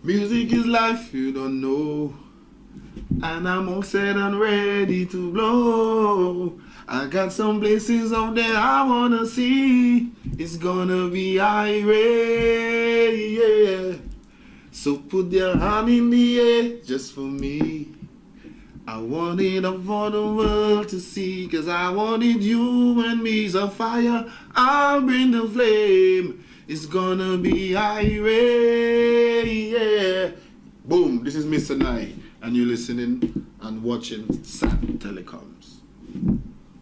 Music is life, you don't know. And I'm all set and ready to blow. I got some places out there I wanna see. It's gonna be irate, yeah. So put your hand in the air just for me. I want it up for the world to see, 'cause I wanted you and me's a fire. I'll bring the flame. It's gonna be irate, yeah. Boom, this is Mr. Nye, and you're listening and watching SAT Telecoms.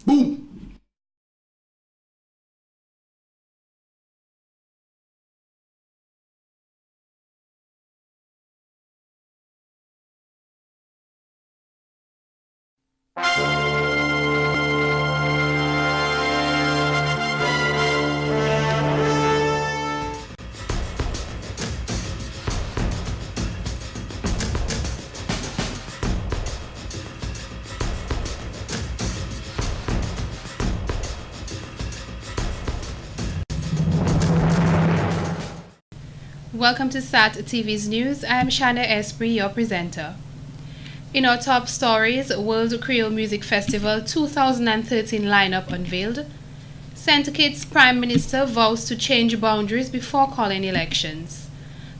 Boom! Welcome to SAT TV's news. I am Shana Esprit, your presenter. In our top stories, World Creole Music Festival 2013 lineup unveiled. St. Kitts Prime Minister vows to change boundaries before calling elections.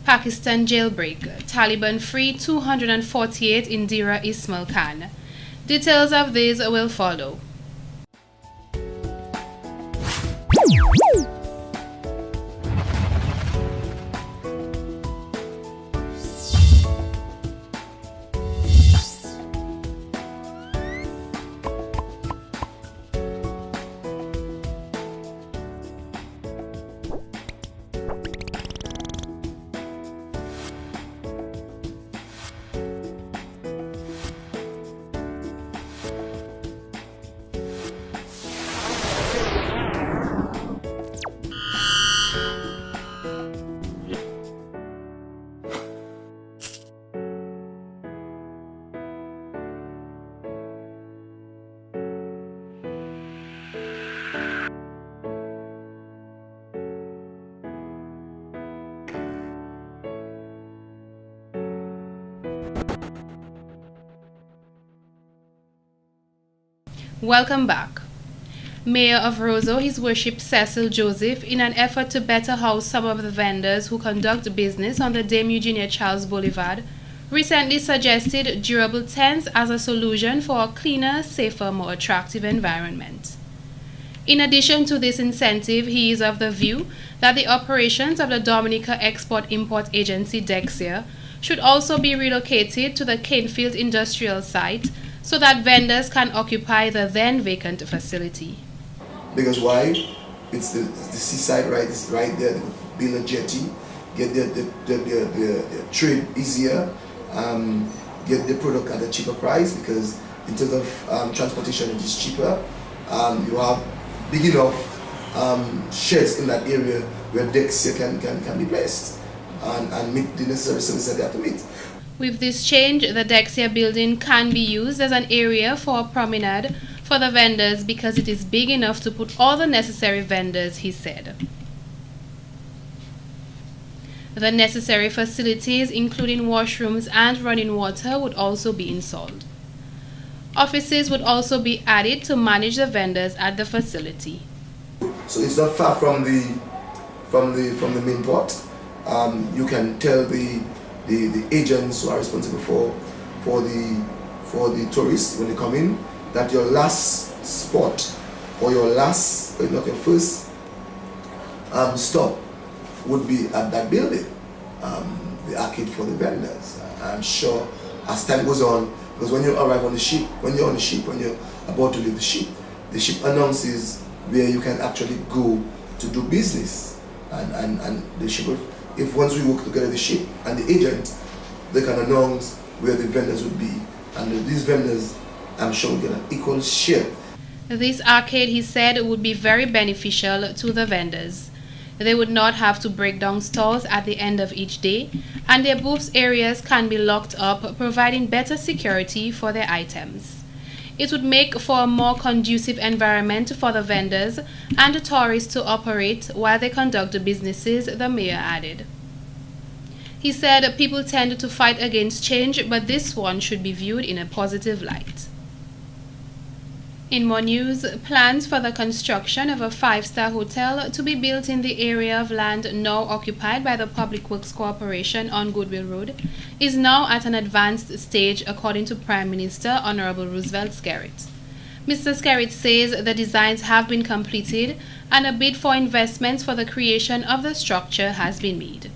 Pakistan jailbreak. Taliban free 248 Indira Ismail Khan. Details of these will follow. Welcome back. Mayor of Roseau, His Worship Cecil Joseph, in an effort to better house some of the vendors who conduct business on the Dame Eugenia Charles Boulevard, recently suggested durable tents as a solution for a cleaner, safer, more attractive environment. In addition to this incentive, he is of the view that the operations of the Dominica Export-Import Agency Dexia should also be relocated to the Canefield Industrial Site so that vendors can occupy the then vacant facility. Because why? It's the seaside, right? It's right there. Build a jetty, get the trade easier, get the product at a cheaper price, because in terms of transportation it is cheaper. You have big enough sheds in that area where Dexia can be placed and meet the necessary services that they have to meet. With this change, the Dexia building can be used as an area for a promenade for the vendors because it is big enough to put all the necessary vendors, he said. The necessary facilities, including washrooms and running water, would also be installed. Offices would also be added to manage the vendors at the facility. So it's not far from the main port. You can tell the agents who are responsible for the tourists when they come in that your last spot or not your first stop would be at that building, the arcade for the vendors. I'm sure as time goes on, because when you arrive on the ship, when you're about to leave the ship announces where you can actually go to do business, and the ship, if once we work together, the ship and the agent, they can announce where the vendors would be, and these vendors, I'm sure, will get an equal share. This arcade, he said, would be very beneficial to the vendors. They would not have to break down stores at the end of each day, and their booths areas can be locked up, providing better security for their items. It would make for a more conducive environment for the vendors and the tourists to operate while they conduct the businesses, the mayor added. He said people tend to fight against change, but this one should be viewed in a positive light. In more news, plans for the construction of a 5-star hotel to be built in the area of land now occupied by the Public Works Corporation on Goodwill Road is now at an advanced stage, according to Prime Minister Honorable Roosevelt Skerrit. Mr. Skerrit says the designs have been completed and a bid for investments for the creation of the structure has been made.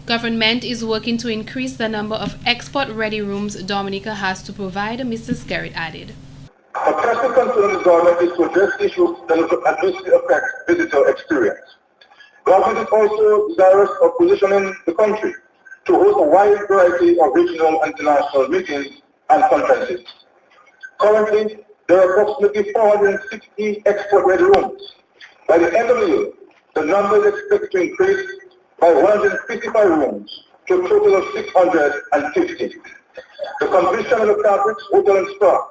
Government is working to increase the number of export-ready rooms Dominica has to provide, Mr. Skerrit added. A pressing concern of the government is to address issues that will adversely affect visitor experience. Government is also desirous of positioning the country to host a wide variety of regional and international meetings and conferences. Currently, there are approximately 460 export-ready rooms. By the end of the year, the number is expected to increase by 155 rooms to a total of 650. The completion of the Fabrics Hotel and Spa,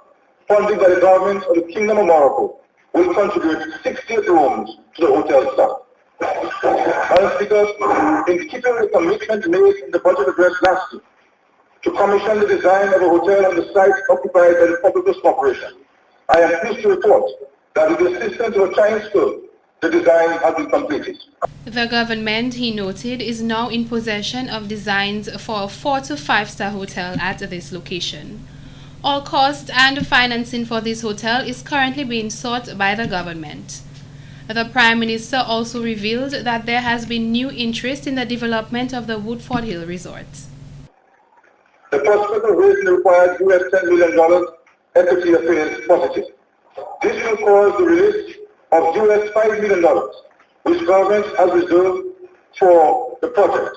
funded by the government of the Kingdom of Morocco, will contribute 68 rooms to the hotel staff. Madam Speaker, in keeping with the commitment made in the budget address last year to commission the design of a hotel on the site occupied by the Public Works Corporation, I am pleased to report that with the assistance of a Chinese firm, the design has been completed. The government, he noted, is now in possession of designs for a 4 to 5-star hotel at this location. All cost and financing for this hotel is currently being sought by the government. The Prime Minister also revealed that there has been new interest in the development of the Woodford Hill Resort. The prospect of raising the required $10 million equity appears positive. This will cause the release of $5 million, which government has reserved for the project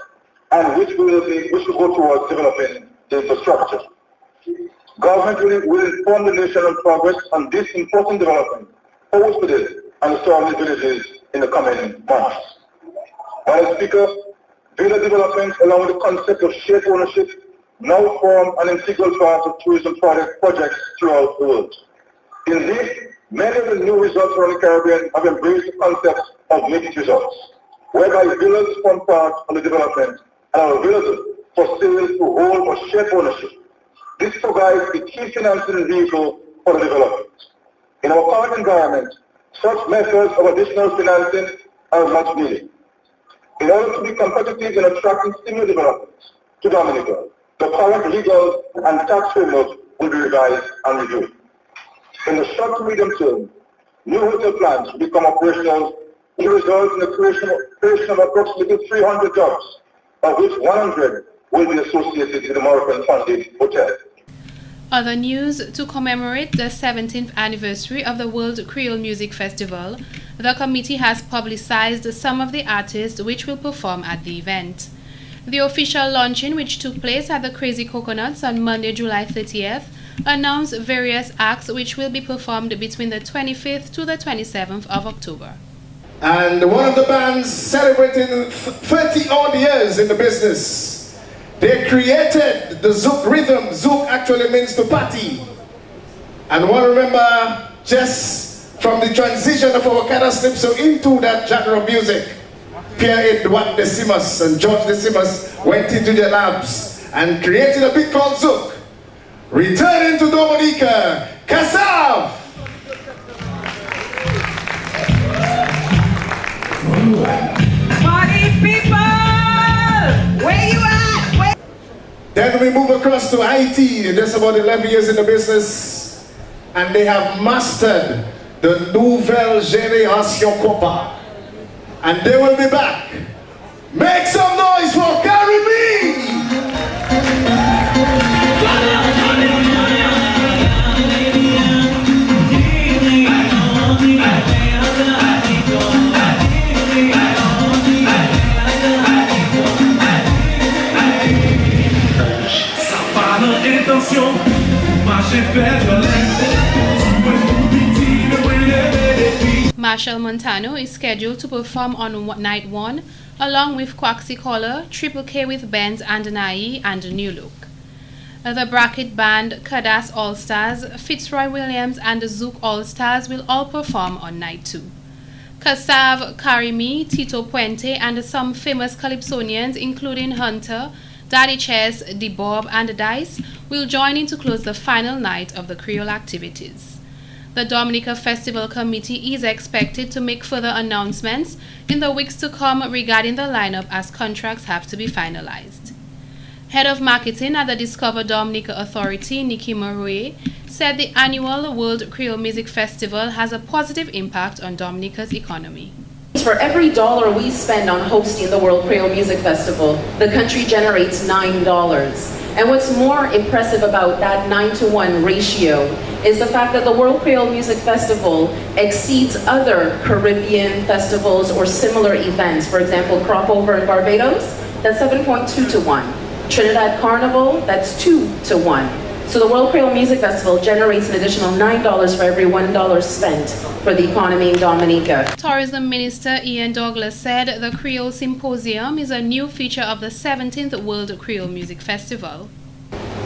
and which will go towards developing the infrastructure. Government will inform the nation on progress on this important development for Woodford and the surrounding villages in the coming months. Madam Speaker, villa development along with the concept of shared ownership now form an integral part of tourism projects throughout the world. Indeed, many of the new resorts around the Caribbean have embraced the concept of mixed resorts, whereby villas form part of the development and are available for sale to hold or shared ownership. This provides the key financing vehicle for the development. In our current environment, such methods of additional financing are much needed. In order to be competitive in attracting similar developments to Dominica, the current legal and tax framework will be revised and reviewed. In the short to medium term, new hotel plans will become operational, will result in the creation of approximately 300 jobs, of which 100 will be associated with the Moroccan-funded hotel. Other news: to commemorate the 17th anniversary of the World Creole Music Festival, the committee has publicized some of the artists which will perform at the event. The official launching, which took place at the Crazy Coconuts on Monday, July 30th, announced various acts which will be performed between the 25th to the 27th of October. And one of the bands celebrating 30 odd years in the business, they created the Zouk rhythm. Zouk actually means to party. And one remember just from the transition of our Okada Slipso into that genre of music, Pierre-Edouard Decimus and George Decimus went into their labs and created a bit called Zouk. Returning to Dominica, Kassav! Party people! Where you at? Then we move across to Haiti. There's about 11 years in the business, and they have mastered the Nouvelle Génération Copa. And they will be back. Make some noise for Caribbean! Marshall Montano is scheduled to perform on night 1, along with Quaxi Collar, Triple K with Benz and Nai, and New Look. The bracket band Kadas All-Stars, Fitzroy Williams, and Zouk All-Stars will all perform on night 2. Kassav Karimi, Tito Puente, and some famous Calypsonians, including Hunter, Daddy Chess, The Bob, and Dice, will join in to close the final night of the Creole activities. The Dominica Festival Committee is expected to make further announcements in the weeks to come regarding the lineup as contracts have to be finalized. Head of Marketing at the Discover Dominica Authority, Nikki Marouet, said the annual World Creole Music Festival has a positive impact on Dominica's economy. For every dollar we spend on hosting the World Creole Music Festival, the country generates $9. And what's more impressive about that 9-to-1 ratio is the fact that the World Creole Music Festival exceeds other Caribbean festivals or similar events. For example, Cropover in Barbados, that's 7.2-to-1. Trinidad Carnival, that's 2-to-1. So the World Creole Music Festival generates an additional $9 for every $1 spent for the economy in Dominica. Tourism Minister Ian Douglas said the Creole Symposium is a new feature of the 17th World Creole Music Festival.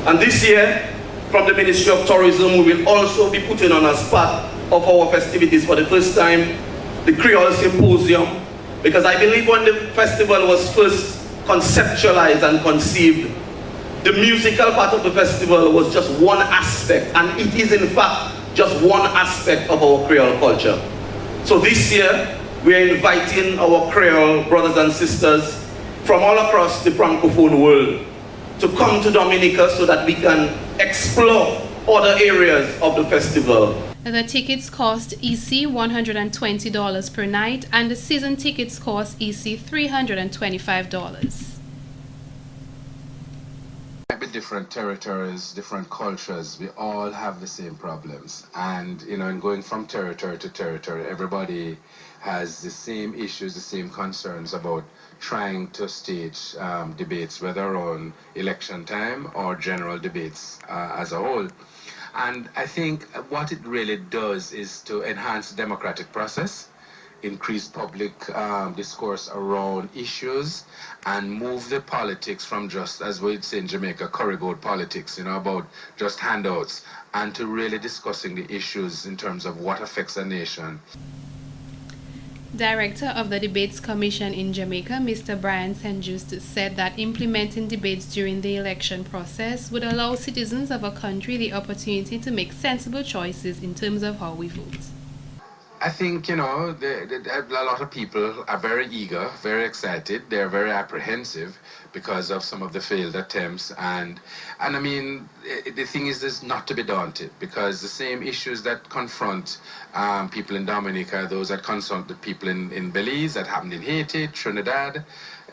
And this year, from the Ministry of Tourism, we will also be putting on as part of our festivities for the first time the Creole Symposium, because I believe when the festival was first conceptualized and conceived, the musical part of the festival was just one aspect, and it is in fact just one aspect of our Creole culture. So this year, we are inviting our Creole brothers and sisters from all across the Francophone world to come to Dominica so that we can explore other areas of the festival. The tickets cost EC $120 per night, and the season tickets cost EC $325. Different territories, different cultures, we all have the same problems. And, you know, in going from territory to territory, everybody has the same issues, the same concerns about trying to stage debates, whether on election time or general debates as a whole. And I think what it really does is to enhance the democratic process, increase public discourse around issues, and move the politics from just, as we'd say in Jamaica, curry-goat politics, you know, about just handouts, and to really discussing the issues in terms of what affects a nation. Director of the Debates Commission in Jamaica, Mr. Brian St. Just, said that implementing debates during the election process would allow citizens of a country the opportunity to make sensible choices in terms of how we vote. I think, you know, a lot of people are very eager, very excited. They're very apprehensive because of some of the failed attempts. And I mean, the thing is not to be daunted, because the same issues that confront people in Dominica, those that confront the people in Belize, that happened in Haiti, Trinidad,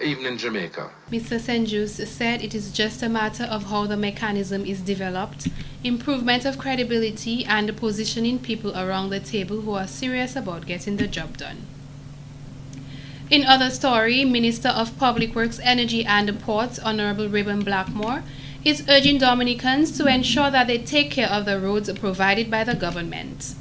even in Jamaica. Mr. St. Just said it is just a matter of how the mechanism is developed, improvement of credibility, and positioning people around the table who are serious about getting the job done. In other story, Minister of Public Works, Energy and Ports, Honorable Rayburn Blackmore, is urging Dominicans to ensure that they take care of the roads provided by the government.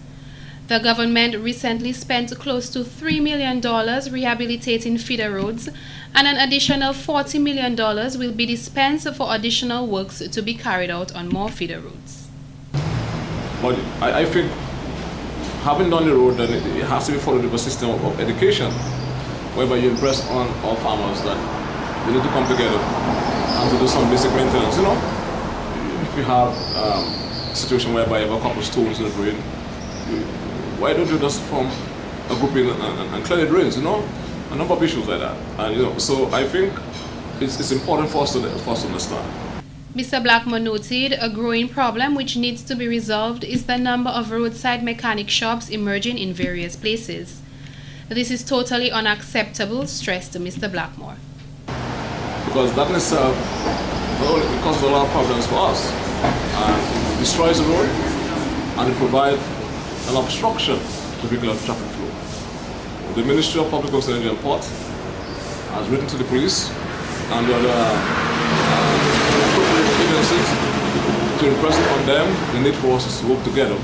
The government recently spent close to $3 million rehabilitating feeder roads, and an additional $40 million will be dispensed for additional works to be carried out on more feeder roads. But I think having done the road, then it has to be followed with a system of education, whereby you impress on all farmers that they need to come together and to do some basic maintenance. You know, if you have a situation whereby you have a couple of stones in the drain, why don't you just form a group in and clear the drains, you know? A number of issues like that. And, you know, so I think it's important for us to understand. Mr. Blackmore noted a growing problem which needs to be resolved is the number of roadside mechanic shops emerging in various places. This is totally unacceptable, stressed Mr. Blackmore. Because that in itself not only causes a lot of problems for us, and it destroys the road, and it provides an obstruction to regular traffic flow. The Ministry of Public Works, Energy and Ports has written to the police and the other agencies to impress upon them the need for us to work together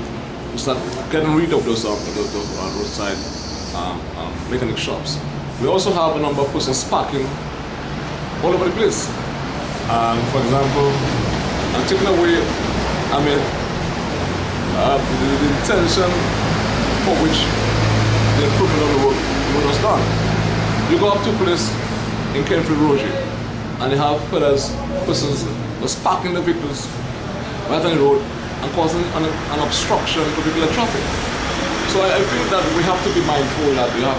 to start getting rid of those roadside mechanic shops. We also have a number of persons parking all over the place. For example, and taking away, the intention for which the improvement of the road road was done. You go up to a place in Kenfield Roger, and they have persons just parking the vehicles right on the road and causing an obstruction to vehicular traffic. So I feel that we have to be mindful that we have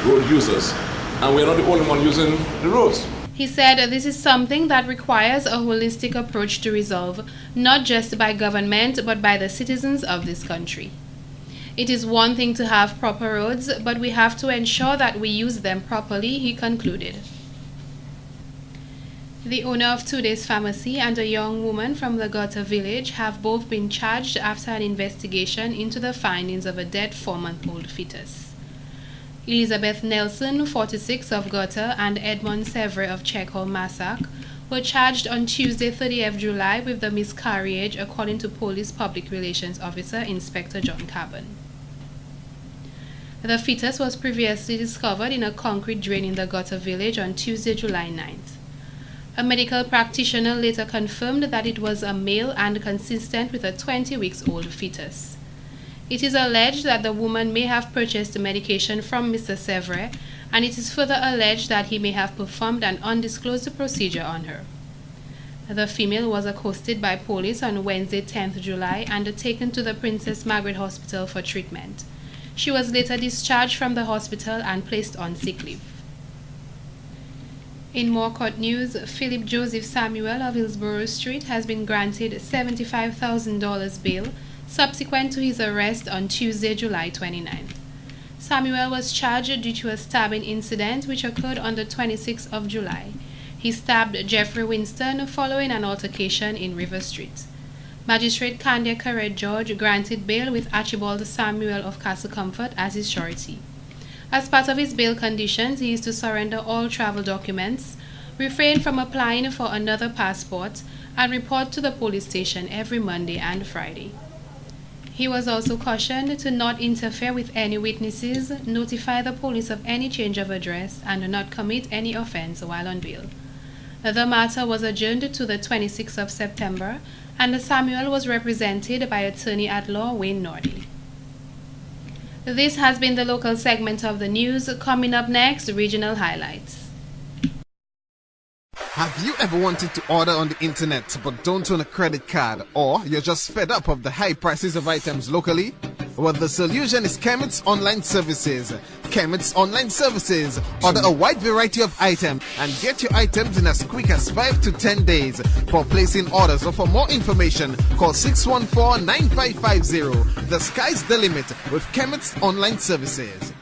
road users, and we're not the only one using the roads. He said this is something that requires a holistic approach to resolve, not just by government, but by the citizens of this country. It is one thing to have proper roads, but we have to ensure that we use them properly, he concluded. The owner of Today's Pharmacy and a young woman from the Gutter village have both been charged after an investigation into the findings of a dead 4-month-old fetus. Elizabeth Nelson, 46, of Gutter, and Edmond Sevre of Checkhole, Massac, were charged on Tuesday, 30th July, with the miscarriage, according to Police Public Relations Officer Inspector John Cabin. The fetus was previously discovered in a concrete drain in the Gutter village on Tuesday, July 9th. A medical practitioner later confirmed that it was a male and consistent with a 20-week-old fetus. It is alleged that the woman may have purchased the medication from Mr. Sevre, and it is further alleged that he may have performed an undisclosed procedure on her. The female was accosted by police on Wednesday, 10th July, and taken to the Princess Margaret Hospital for treatment. She was later discharged from the hospital and placed on sick leave. In more court news, Philip Joseph Samuel of Hillsborough Street has been granted $75,000 bail subsequent to his arrest on Tuesday, July 29th. Samuel was charged due to a stabbing incident which occurred on the 26th of July. He stabbed Jeffrey Winston following an altercation in River Street. Magistrate Candia Carret George granted bail with Archibald Samuel of Castle Comfort as his surety. As part of his bail conditions, he is to surrender all travel documents, refrain from applying for another passport, and report to the police station every Monday and Friday. He was also cautioned to not interfere with any witnesses, notify the police of any change of address, and not commit any offense while on bail. The matter was adjourned to the 26th of September, and Samuel was represented by attorney at law Wayne Nordy. This has been the local segment of the news. Coming up next, regional highlights. Have you ever wanted to order on the internet but don't own a credit card, or you're just fed up of the high prices of items locally? Well, the solution is Chemex Online Services. Chemex Online Services. Order a wide variety of items and get your items in as quick as 5 to 10 days. For placing orders or for more information, call 614-9550. The sky's the limit with Chemex Online Services.